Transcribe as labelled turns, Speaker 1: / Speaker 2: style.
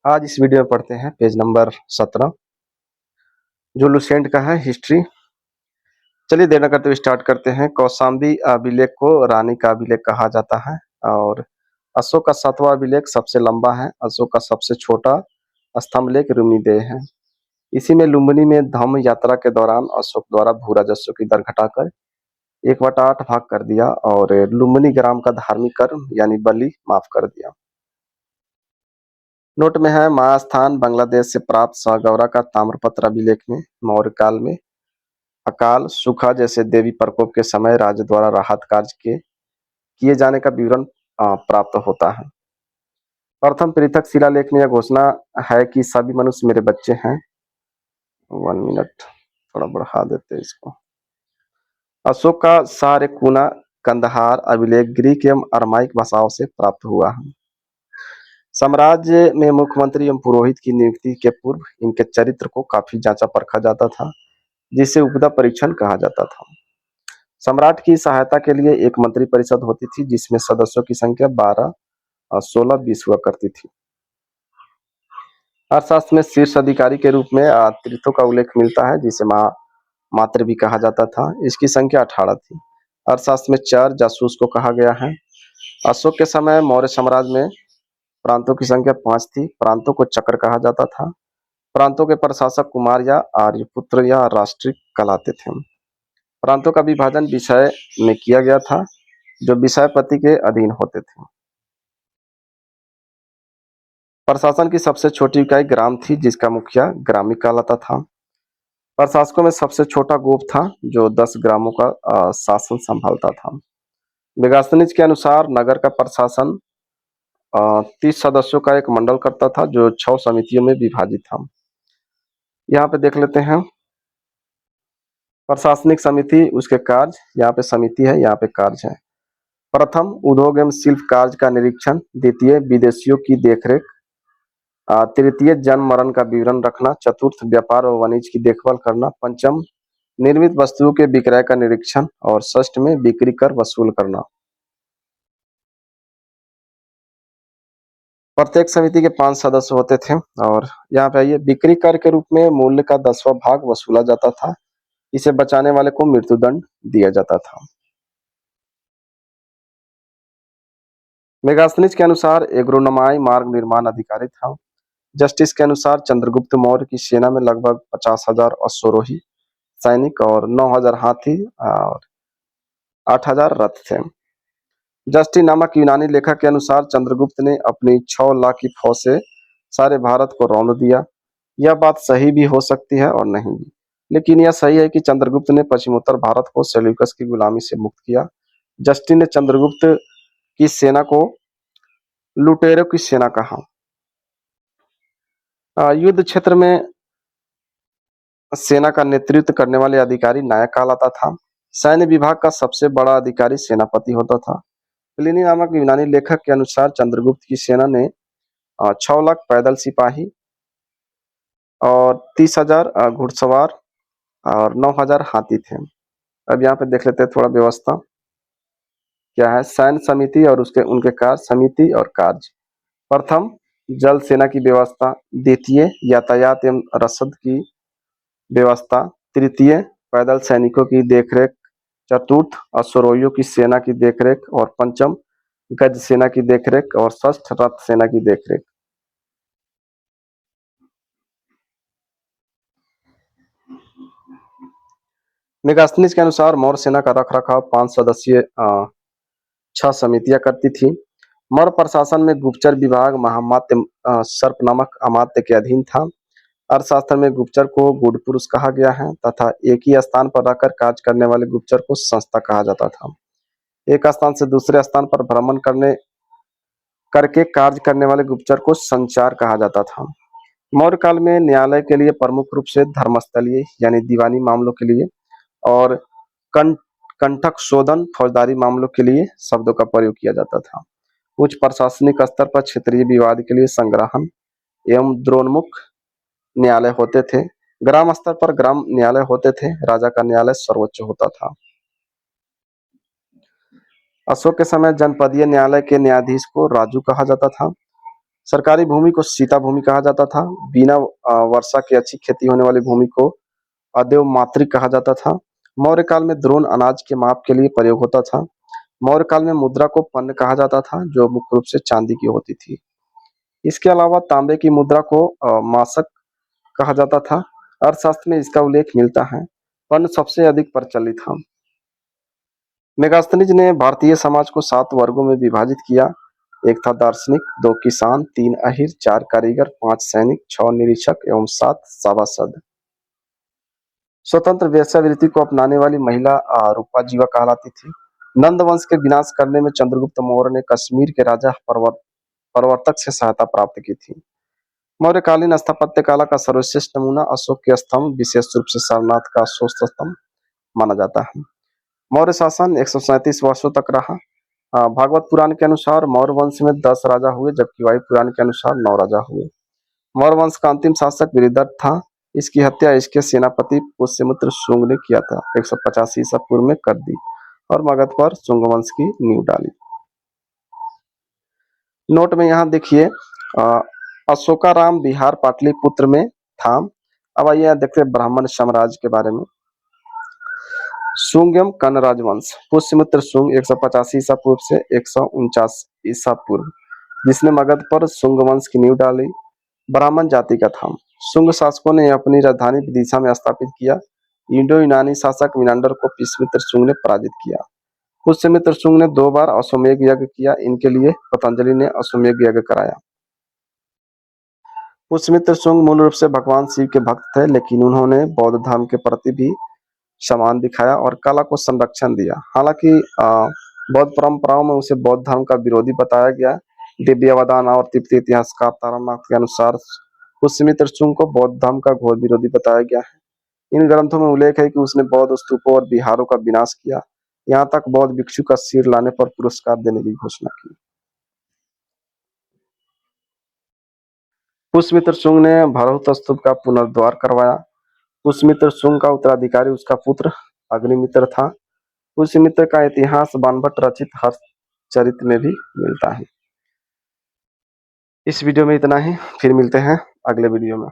Speaker 1: आज इस वीडियो में पढ़ते हैं पेज नंबर 17 जो लुसेंट का है हिस्ट्री। चलिए देर न करते हुए स्टार्ट करते हैं। कौशाम्बी अभिलेख को रानी का अभिलेख कहा जाता है और अशोक का 7वां अभिलेख सबसे लंबा है। अशोक का सबसे छोटा स्तंभ लेख रुमिदेय है। इसी में लुम्बिनी में धम्म यात्रा के दौरान अशोक द्वारा भू राजस्व की दर घटाकर 1/8 भाग कर दिया और लुम्बिनी ग्राम का धार्मिक कर्म यानी बलि माफ कर दिया। नोट में है महास्थान बांग्लादेश से प्राप्त सागौरा का ताम्रपत्र अभिलेख में मौर्य काल में अकाल सूखा जैसे देवी प्रकोप के समय राज्य द्वारा राहत कार्य के किए जाने का विवरण प्राप्त होता है। प्रथम पृथक शिलालेख में यह घोषणा है कि सभी मनुष्य मेरे बच्चे हैं। 1 मिनट थोड़ा बढ़ा देते इसको। अशोक का सारेकुना कंदहार अभिलेख ग्रीक एवं अरमाइक भाषाओं से प्राप्त हुआ है। साम्राज्य में मुख्यमंत्री एवं पुरोहित की नियुक्ति के पूर्व इनके चरित्र को काफी जांचा परखा जाता था, जिसे उपदा परीक्षण कहा जाता था। सम्राट की सहायता के लिए एक मंत्री परिषद होती थी, जिसमें सदस्यों की संख्या 12 और 16 20 हुआ करती थी। अर्थशास्त्र में शीर्ष अधिकारी के रूप में तीर्थों का उल्लेख मिलता है, जिसे मात्र भी कहा जाता था। इसकी संख्या 18 थी। अर्थशास्त्र में चर जासूस को कहा गया है। अशोक के समय मौर्य साम्राज्य में प्रांतों की संख्या 5 थी। प्रांतों को चक्र कहा जाता था। प्रांतों के प्रशासक कुमार या आर्यपुत्र या राष्ट्रिक कहलाते थे। प्रांतों का विभाजन विषय में किया गया था, जो विषयपति के अधीन होते थे। प्रशासन की सबसे छोटी इकाई ग्राम थी, जिसका मुखिया ग्रामिक कहलाता था। प्रशासकों में सबसे छोटा गोप था, जो 10 ग्रामों का शासन संभालता था। मेगास्थनीज के अनुसार नगर का प्रशासन 30 सदस्यों का एक मंडल करता था, जो 6 समितियों में विभाजित था। यहाँ पे देख लेते हैं प्रशासनिक समिति, उसके कार्य। यहाँ पे समिति है, यहाँ पे कार्य है। प्रथम उद्योग एवं शिल्प कार्य का निरीक्षण। द्वितीय विदेशियों की देखरेख। तृतीय जन्म मरण का विवरण रखना। चतुर्थ व्यापार और वाणिज्य की देखभाल करना। पंचम निर्मित वस्तुओं के विक्रय का निरीक्षण और षष्ठ में बिक्री कर वसूल करना। प्रत्येक समिति के 5 सदस्य होते थे और यहाँ पे आइए, बिक्री कर के रूप में मूल्य का 10वां भाग वसूला जाता था। इसे बचाने वाले को मृत्युदंड दिया जाता था। मेगास्थनीज के अनुसार एग्रोनोमाई मार्ग निर्माण अधिकारी था। जस्टिस के अनुसार चंद्रगुप्त मौर्य की सेना में लगभग 50,000 अश्वरोही सैनिक और 9,000 हाथी और 8,000 रथ थे। जस्टिस नामक यूनानी लेखक के अनुसार चंद्रगुप्त ने अपनी 6 लाख की फौज से सारे भारत को रौंद दिया। यह बात सही भी हो सकती है और नहीं भी, लेकिन यह सही है कि चंद्रगुप्त ने पश्चिमोत्तर भारत को सेल्यूकस की गुलामी से मुक्त किया। जस्टिस ने चंद्रगुप्त की सेना को लुटेरों की सेना कहा। युद्ध क्षेत्र में सेना का नेतृत्व करने वाले अधिकारी नायक कहलाता था। सैन्य विभाग का सबसे बड़ा अधिकारी सेनापति होता था। प्लिनी नामक यूनानी लेखक के अनुसार चंद्रगुप्त की सेना ने 6 लाख पैदल सिपाही और 30,000 घुड़सवार और 9,000 हाथी थे। अब यहाँ पे देख लेते हैं थोड़ा व्यवस्था क्या है। सैन्य समिति और उसके उनके कार्य। समिति और कार्य। प्रथम जल सेना की व्यवस्था। द्वितीय यातायात एवं रसद की व्यवस्था। तृतीय पैदल सैनिकों की देखरेख। चतुर्थ अश्वरोहियों की सेना की देखरेख और पंचम गज सेना की देखरेख और षष्ठ रथ सेना की देखरेख। मेगास्थनीज के अनुसार मौर्य सेना का रखरखाव 5 सदस्यीय 6 समितियां करती थी। मौर्य प्रशासन में गुप्तचर विभाग महामात्य सर्प नामक अमात्य के अधीन था। अर्थशास्त्र में गुप्तचर को गुड पुरुष कहा गया है तथा एक ही स्थान पर रहकर कार्य करने वाले गुप्तचर को संस्था कहा जाता था। एक स्थान से दूसरे स्थान पर भ्रमण करके कार्य करने वाले गुप्तचर को संचार कहा जाता था। मौर्य काल में न्यायालय के लिए प्रमुख रूप से धर्मस्थलीय यानी दीवानी मामलों के लिए और कंठक शोधन फौजदारी मामलों के लिए शब्दों का प्रयोग किया जाता था। उच्च प्रशासनिक स्तर पर क्षेत्रीय विवाद के लिए संग्रहण एवं द्रोणमुख न्यायालय होते थे। ग्राम स्तर पर ग्राम न्यायालय होते थे। राजा का न्यायालय सर्वोच्च होता था। अशोक के समय जनपदीय न्यायालय के न्यायाधीश को राजू कहा जाता था। सरकारी भूमि को सीता भूमि कहा जाता था। बिना वर्षा की अच्छी खेती होने वाली भूमि को अदेव मातृक कहा जाता था। मौर्य काल में द्रोण अनाज के माप के लिए प्रयोग होता था। मौर्य काल में मुद्रा को पन्न कहा जाता था, जो मुख्य रूप से चांदी की होती थी। इसके अलावा तांबे की मुद्रा को मासक कहा जाता था। अर्थशास्त्र में इसका उल्लेख मिलता है। पन्न सबसे अधिक प्रचलित था। मेगास्थनीज ने भारतीय समाज को 7 वर्गों में विभाजित किया। एक था दार्शनिक, 2 किसान, 3 अहीर, 4 कारीगर, 5 सैनिक, 6 निरीक्षक एवं 7 सभासद। स्वतंत्र वेश्यावृत्ति को अपनाने वाली महिला रूपा जीवा कहलाती थी। नंद वंश के विनाश करने में चंद्रगुप्त मौर्य ने कश्मीर के राजा प्रवर्तक से सहायता प्राप्त की थी। मौर्यकालीन स्थापत्य कला का सर्वश्रेष्ठ नमूना अशोक के स्तंभ, विशेष रूप से सारनाथ का अशोक स्तंभ माना जाता है। मौर्य शासन 137 वर्षों तक रहा। भागवत पुराण के अनुसार मौर्य वंश में 10 राजा हुए, जबकि वायु पुराण के अनुसार 9 राजा हुए। मौर्य वंश का अंतिम शासक वीरदत्त था। इसकी हत्या इसके सेनापति पुष्यमित्र शुंग ने किया था। 185 ईसा पूर्व में कर दी और मगध पर शुंग वंश की नींव डाली। नोट में यहाँ देखिए अशोकाराम बिहार पाटलिपुत्र में था। अब आइए यहाँ देखते हैं ब्राह्मण साम्राज्य के बारे में। शुंग एवं कर्ण राजवंश। पुष्यमित्र शुंग 185 ईसा पूर्व से 149 ईसा पूर्व, जिसने मगध पर शुंग वंश की नींव डाली, ब्राह्मण जाति का था। शुंग शासकों ने अपनी राजधानी विदिशा में स्थापित किया। इंडो यूनानी शासक मिनांडर को पुष्यमित्र शुंग ने पराजित किया। पुष्यमित्र शुंग ने 2 बार अश्वमेध यज्ञ किया। इनके लिए पतंजलि ने अश्वमेध यज्ञ कराया। पुष्यमित्र शुंग मूल रूप से भगवान शिव के भक्त थे, लेकिन उन्होंने बौद्ध धर्म के प्रति भी सम्मान दिखाया और कला को संरक्षण दिया। हालांकि बौद्ध परंपराओं में उसे बौद्ध धर्म का विरोधी बताया गया। दिव्यावदान और तिब्बती इतिहासकार तारानाथ के अनुसार पुष्यमित्र शुंग को बौद्ध धर्म का घोर विरोधी बताया गया है। इन ग्रंथों में उल्लेख है कि उसने बौद्ध स्तूपों और विहारों का विनाश किया। यहाँ तक बौद्ध भिक्षु का सिर लाने पर पुरस्कार देने की घोषणा की। पुष्यमित्र शुंग ने भरहुत स्तूप का पुनर्द्वार करवाया। पुष्यमित्र शुंग का उत्तराधिकारी उसका पुत्र अग्निमित्र था। पुष्यमित्र का इतिहास बाणभट्ट रचित हर्षचरित में भी मिलता है। इस वीडियो में इतना ही, फिर मिलते हैं अगले वीडियो में।